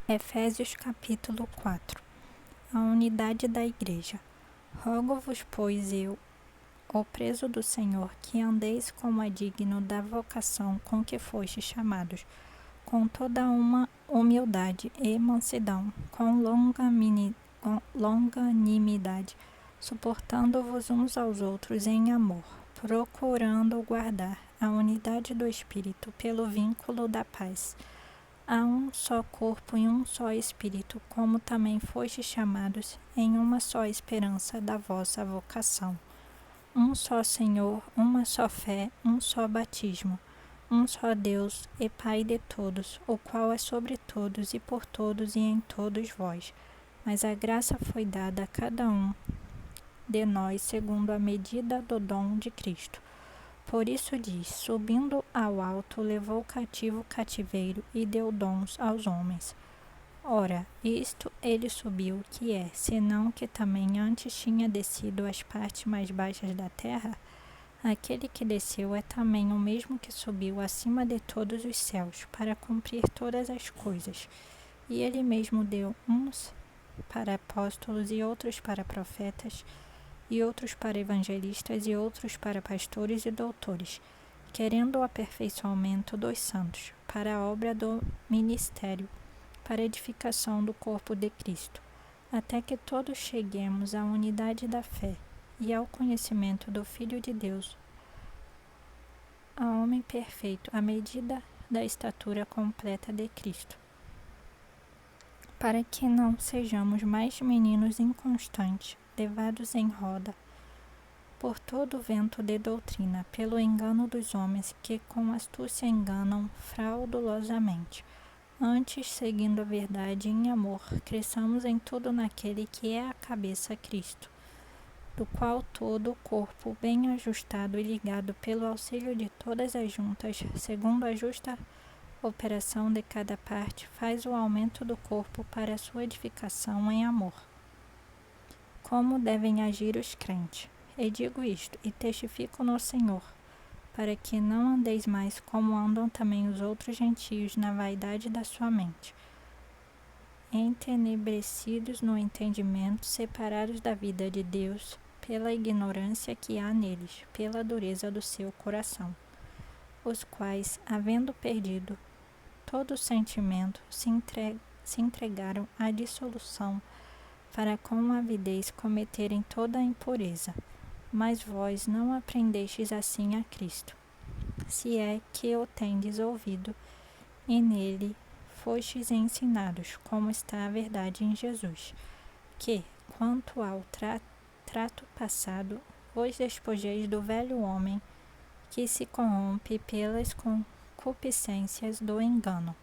Efésios capítulo 4. A unidade da Igreja. Rogo-vos, pois eu, o preso do Senhor, que andeis como é digno da vocação com que fostes chamados, com toda uma humildade e mansidão, com longanimidade, suportando-vos uns aos outros em amor, procurando guardar a unidade do Espírito pelo vínculo da paz. Há um só corpo e um só Espírito, como também fostes chamados em uma só esperança da vossa vocação. Um só Senhor, uma só fé, um só batismo, um só Deus e Pai de todos, o qual é sobre todos e por todos e em todos vós. Mas a graça foi dada a cada um de nós segundo a medida do dom de Cristo. Por isso diz, subindo ao alto, levou cativo o cativeiro e deu dons aos homens. Ora, isto ele subiu, que é, senão que também antes tinha descido às partes mais baixas da terra? Aquele que desceu é também o mesmo que subiu acima de todos os céus, para cumprir todas as coisas. E ele mesmo deu uns para apóstolos e outros para profetas, e outros para evangelistas e outros para pastores e doutores, querendo o aperfeiçoamento dos santos, para a obra do ministério, para a edificação do corpo de Cristo, até que todos cheguemos à unidade da fé e ao conhecimento do Filho de Deus, ao homem perfeito, à medida da estatura completa de Cristo, para que não sejamos mais meninos inconstantes, levados em roda por todo vento de doutrina, pelo engano dos homens que com astúcia enganam fraudulosamente. Antes, seguindo a verdade em amor, cresçamos em tudo naquele que é a cabeça, Cristo, do qual todo o corpo, bem ajustado e ligado pelo auxílio de todas as juntas, segundo a justa operação de cada parte, faz o aumento do corpo para a sua edificação em amor. Como devem agir os crentes? E digo isto, e testifico no Senhor, para que não andeis mais como andam também os outros gentios na vaidade da sua mente, entenebrecidos no entendimento, separados da vida de Deus, pela ignorância que há neles, pela dureza do seu coração, os quais, havendo perdido todo sentimento, se entregaram à dissolução, para com avidez cometerem toda a impureza. Mas vós não aprendestes assim a Cristo, se é que o tendes ouvido, e nele fostes ensinados, como está a verdade em Jesus, que, quanto ao trato passado, vos despojeis do velho homem, que se corrompe pelas concupiscências do engano,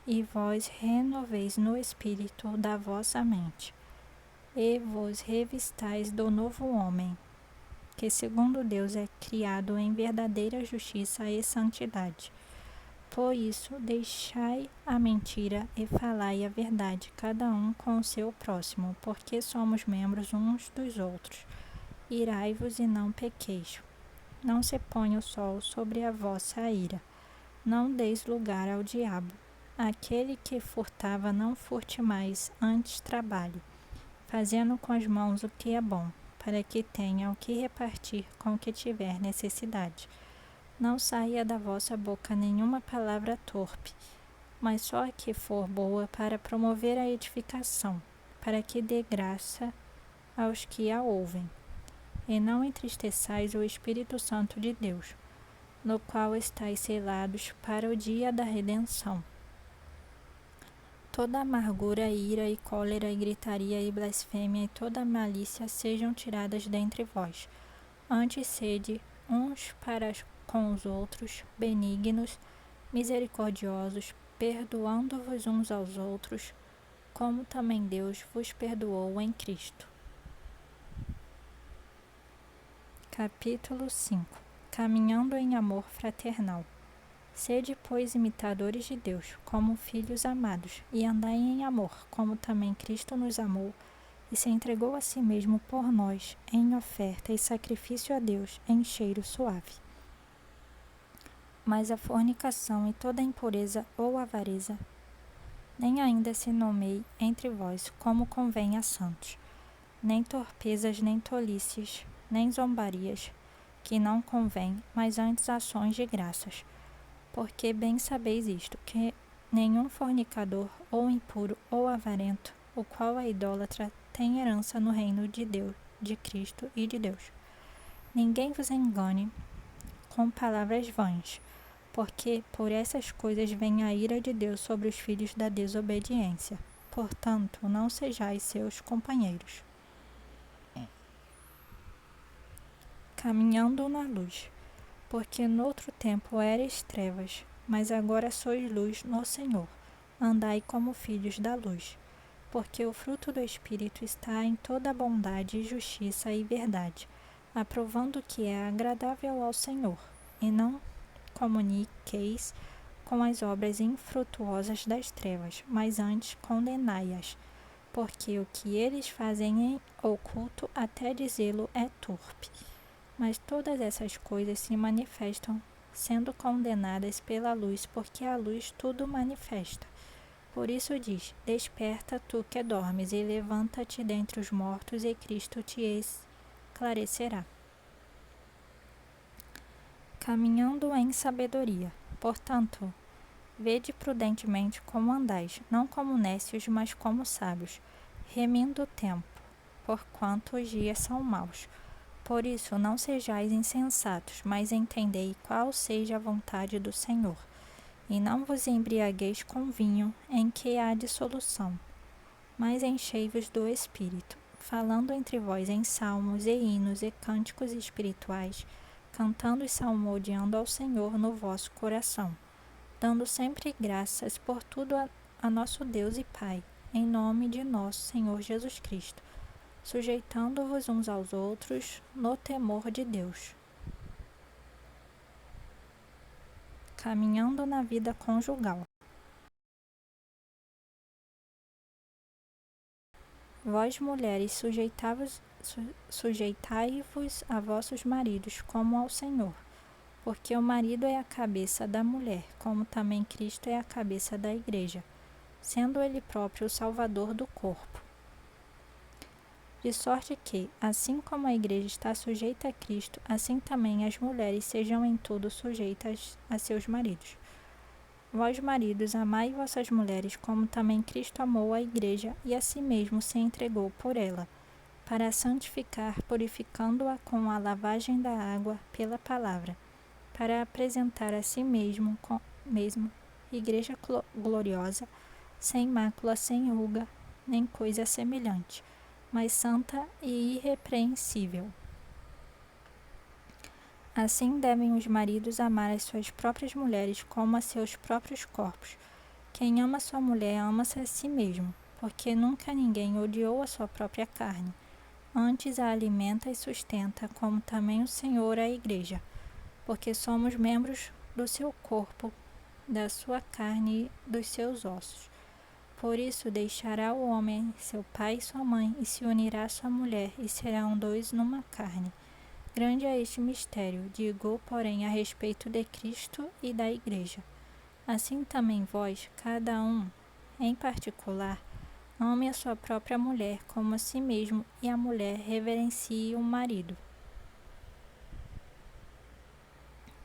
e vós renoveis no espírito da vossa mente, e vos revistais do novo homem, que segundo Deus é criado em verdadeira justiça e santidade. Por isso, deixai a mentira e falai a verdade, cada um com o seu próximo, porque somos membros uns dos outros. Irai-vos e não pequeis. Não se ponha o sol sobre a vossa ira. Não deis lugar ao diabo. Aquele que furtava não furte mais, antes trabalhe, fazendo com as mãos o que é bom, para que tenha o que repartir com o que tiver necessidade. Não saia da vossa boca nenhuma palavra torpe, mas só a que for boa para promover a edificação, para que dê graça aos que a ouvem. E não entristeçais o Espírito Santo de Deus, no qual estáis selados para o dia da redenção. Toda amargura, ira e cólera e gritaria e blasfêmia e toda malícia sejam tiradas dentre vós. Antes sede uns para com os outros, benignos, misericordiosos, perdoando-vos uns aos outros, como também Deus vos perdoou em Cristo. Capítulo 5. Caminhando em amor fraternal. Sede, pois, imitadores de Deus, como filhos amados, e andai em amor, como também Cristo nos amou, e se entregou a si mesmo por nós, em oferta e sacrifício a Deus, em cheiro suave. Mas a fornicação e toda impureza ou avareza nem ainda se nomeie entre vós como convém a santos, nem torpezas, nem tolices, nem zombarias, que não convém, mas antes ações de graças. Porque bem sabeis isto, que nenhum fornicador, ou impuro, ou avarento, o qual é idólatra, tem herança no reino de Deus, de Cristo e de Deus. Ninguém vos engane com palavras vãs, porque por essas coisas vem a ira de Deus sobre os filhos da desobediência. Portanto, não sejais seus companheiros. Caminhando na luz, porque noutro tempo erais trevas, mas agora sois luz no Senhor. Andai como filhos da luz, porque o fruto do Espírito está em toda bondade, justiça e verdade, aprovando o que é agradável ao Senhor, e não comuniqueis com as obras infrutuosas das trevas, mas antes condenai-as, porque o que eles fazem em oculto, até dizê-lo, é torpe. Mas todas essas coisas se manifestam, sendo condenadas pela luz, porque a luz tudo manifesta. Por isso diz: desperta tu que dormes, e levanta-te dentre os mortos, e Cristo te esclarecerá. Caminhando em sabedoria. Portanto, vede prudentemente como andais, não como necios, mas como sábios, remindo o tempo, porquanto os dias são maus. Por isso, não sejais insensatos, mas entendei qual seja a vontade do Senhor. E não vos embriagueis com vinho, em que há dissolução, mas enchei-vos do Espírito, falando entre vós em salmos e hinos e cânticos espirituais, cantando e salmodiando ao Senhor no vosso coração, dando sempre graças por tudo a nosso Deus e Pai, em nome de nosso Senhor Jesus Cristo, sujeitando-vos uns aos outros no temor de Deus. Caminhando na vida conjugal. Vós, mulheres, sujeitai-vos a vossos maridos como ao Senhor, porque o marido é a cabeça da mulher, como também Cristo é a cabeça da igreja, sendo ele próprio o Salvador do corpo. De sorte que, assim como a igreja está sujeita a Cristo, assim também as mulheres sejam em tudo sujeitas a seus maridos. Vós, maridos, amai vossas mulheres, como também Cristo amou a igreja e a si mesmo se entregou por ela, para a santificar, purificando-a com a lavagem da água pela palavra, para apresentar a si mesmo, igreja gloriosa, sem mácula, sem ruga, nem coisa semelhante, mas santa e irrepreensível. Assim devem os maridos amar as suas próprias mulheres como a seus próprios corpos. Quem ama sua mulher ama-se a si mesmo, porque nunca ninguém odiou a sua própria carne. Antes a alimenta e sustenta, como também o Senhor a igreja, porque somos membros do seu corpo, da sua carne e dos seus ossos. Por isso deixará o homem seu pai e sua mãe, e se unirá à sua mulher, e serão dois numa carne. Grande é este mistério, digo, porém, a respeito de Cristo e da igreja. Assim também vós, cada um, em particular, ame a sua própria mulher como a si mesmo, e a mulher reverencie o marido.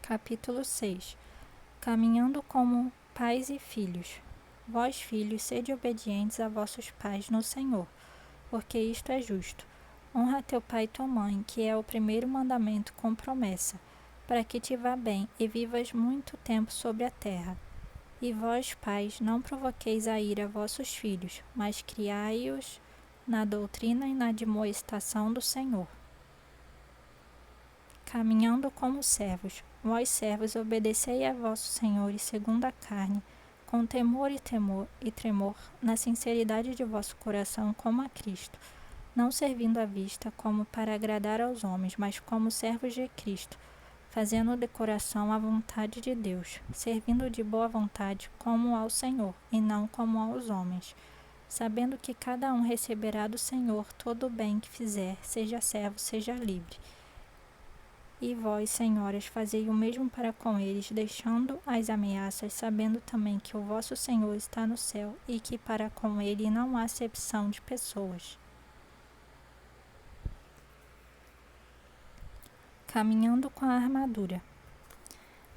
Capítulo 6. Caminhando como pais e filhos. Vós, filhos, sede obedientes a vossos pais no Senhor, porque isto é justo. Honra teu pai e tua mãe, que é o primeiro mandamento com promessa, para que te vá bem e vivas muito tempo sobre a terra. E vós, pais, não provoqueis a ira a vossos filhos, mas criai-os na doutrina e na admoestação do Senhor. Caminhando como servos. Vós, servos, obedecei a vossos senhores segundo a carne, com temor e tremor, na sinceridade de vosso coração, como a Cristo, não servindo à vista como para agradar aos homens, mas como servos de Cristo, fazendo de coração a vontade de Deus, servindo de boa vontade como ao Senhor, e não como aos homens, sabendo que cada um receberá do Senhor todo o bem que fizer, seja servo, seja livre. E vós, senhoras, fazei o mesmo para com eles, deixando as ameaças, sabendo também que o vosso Senhor está no céu e que para com ele não há acepção de pessoas. Caminhando com a armadura.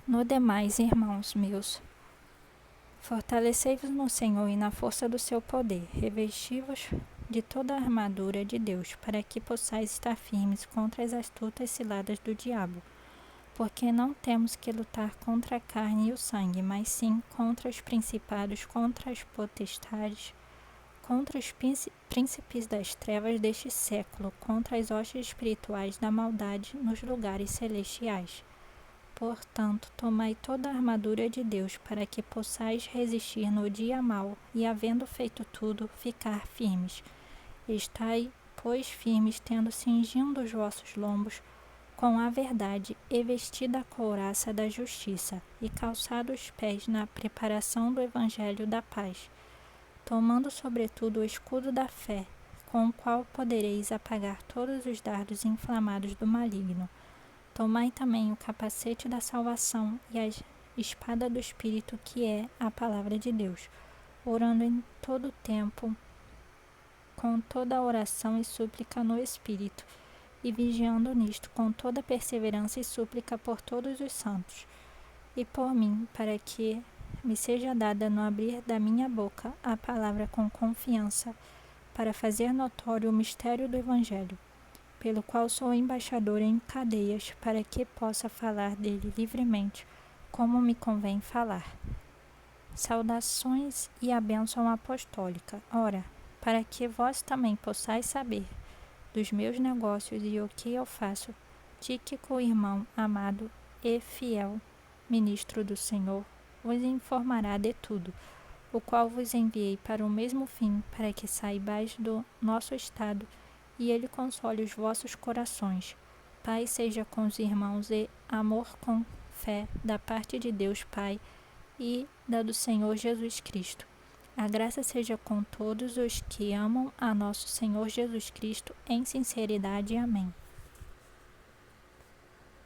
No demais, irmãos meus, fortalecei-vos no Senhor e na força do seu poder. Revesti-vos de toda a armadura de Deus, para que possais estar firmes contra as astutas ciladas do diabo. Porque não temos que lutar contra a carne e o sangue, mas sim contra os principados, contra as potestades, contra os príncipes das trevas deste século, contra as hostes espirituais da maldade nos lugares celestiais. Portanto, tomai toda a armadura de Deus, para que possais resistir no dia mau, e havendo feito tudo, ficar firmes. Estai, pois, firmes, tendo cingindo os vossos lombos com a verdade, e vestida a couraça da justiça, e calçado os pés na preparação do evangelho da paz, tomando sobretudo o escudo da fé, com o qual podereis apagar todos os dardos inflamados do maligno. Tomai também o capacete da salvação e a espada do Espírito, que é a palavra de Deus, orando em todo o tempo, com toda a oração e súplica no Espírito, e vigiando nisto com toda perseverança e súplica por todos os santos, e por mim, para que me seja dada no abrir da minha boca a palavra com confiança, para fazer notório o mistério do Evangelho, pelo qual sou embaixador em cadeias, para que possa falar dele livremente, como me convém falar. Saudações e a bênção apostólica. Ora, para que vós também possais saber dos meus negócios e o que eu faço, Tíquico, irmão amado e fiel, ministro do Senhor, vos informará de tudo, o qual vos enviei para o mesmo fim, para que saibais do nosso estado, e ele console os vossos corações. Paz seja com os irmãos e amor com fé da parte de Deus Pai e da do Senhor Jesus Cristo. A graça seja com todos os que amam a nosso Senhor Jesus Cristo em sinceridade. Amém.